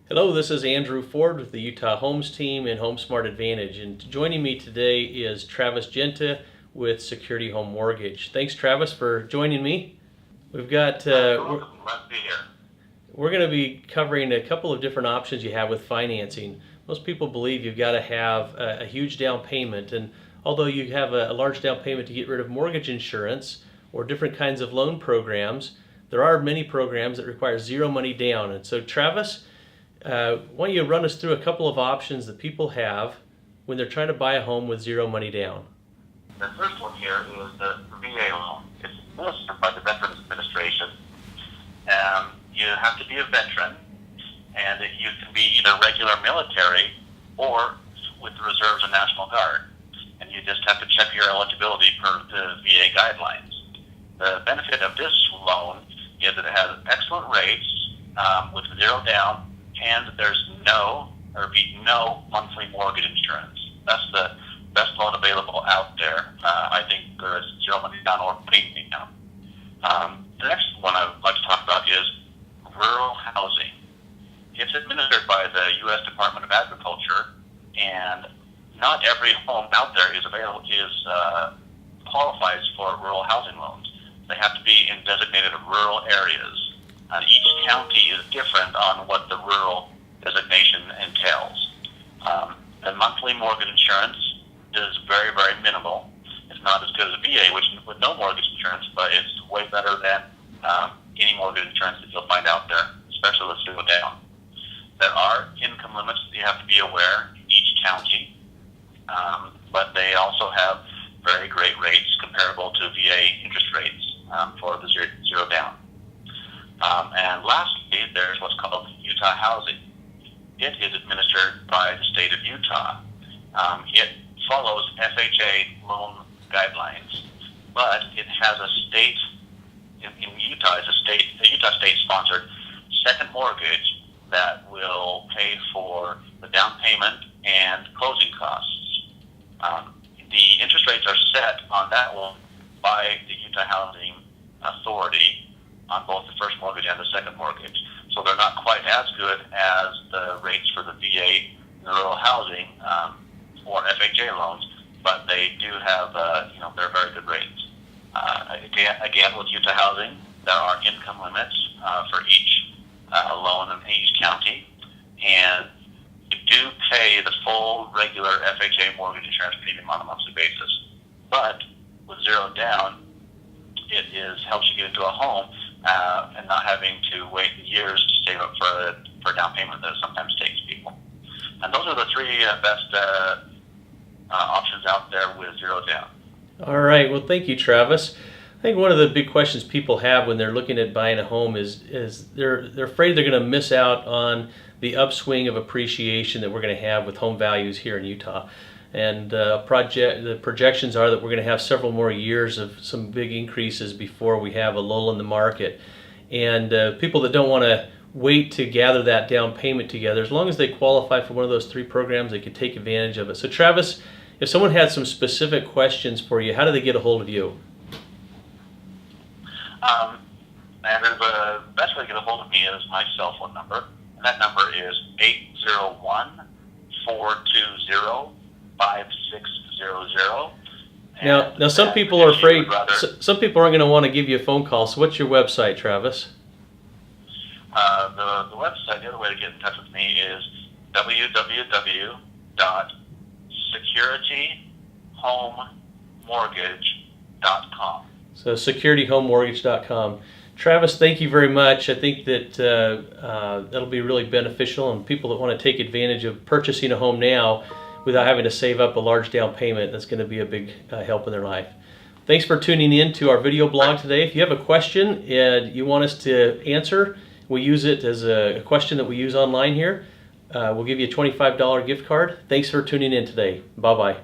Hello, this is Andrew Ford with the Utah Homes team and HomeSmart Advantage, and joining me today is Travis Genta with Security Home Mortgage. Thanks, Travis, for joining me. We've got Glad to be here. we're going to be covering a couple of different options you have with financing. Most people believe you've got to have a huge down payment, and although you have a large down payment to get rid of mortgage insurance or different kinds of loan programs, there are many programs that require zero money down. And so, Travis, why don't you run us through a couple of options that people have when they're trying to buy a home with zero money down? The first one here is the VA loan. It's administered by the Veterans Administration. You have to be a veteran, and you can be either regular military or with the Reserves and National Guard. And you just have to check your eligibility per the VA guidelines. The benefit of this loan is that it has excellent rates with zero down, and there's no monthly mortgage insurance. That's the best loan available out there. I think there is zero money down or payment down. The next one I would like to talk about is rural housing. It's administered by the U.S. Department of Agriculture, and not every home out there qualifies for rural housing loans. They have to be in designated rural areas. Each county is different on what the rural designation entails. The monthly mortgage insurance is very, very minimal. It's not as good as a VA, which with no mortgage insurance, but it's way better than any mortgage insurance that you'll find out there, especially with zero down. There are income limits that you have to be aware in each county, but they also have very great rates comparable to VA interest rates for the zero down. And lastly, there's what's called Utah Housing. It is administered by the state of Utah. It follows FHA loan guidelines, but it has a state, in Utah, it's a Utah state-sponsored second mortgage that will pay for the down payment and closing costs. The interest rates are set on that one by the Utah Housing Authority on both the first mortgage and the second mortgage. So they're not quite as good as the rates for the VA rural housing or FHA loans, but they do have, they're very good rates. Again, with Utah Housing, there are income limits for each loan in each county, and you do pay the full regular FHA mortgage insurance premium on a monthly basis. But with zero down, it helps you get into a home and not having to wait years to save up for a down payment that it sometimes takes people. And those are the three best options out there with zero down. All right. Well, thank you, Travis. I think one of the big questions people have when they're looking at buying a home is they're afraid they're going to miss out on the upswing of appreciation that we're going to have with home values here in Utah. And the projections are that we're going to have several more years of some big increases before we have a lull in the market. And people that don't want to wait to gather that down payment together, as long as they qualify for one of those three programs, they could take advantage of it. So Travis, if someone had some specific questions for you, how do they get a hold of you? And the best way to get a hold of me is my cell phone number, and that number is 801-420-5600. Now some people are afraid. Some people aren't going to want to give you a phone call. So what's your website, Travis? The website, the other way to get in touch with me is www.securityhomemortgage.com. So securityhomemortgage.com. Travis, thank you very much. I think that that'll be really beneficial, and people that want to take advantage of purchasing a home now without having to save up a large down payment, that's going to be a big help in their life. Thanks for tuning in to our video blog today. If you have a question and you want us to answer, we use it as a question that we use online here. We'll give you a $25 gift card. Thanks for tuning in today. Bye-bye.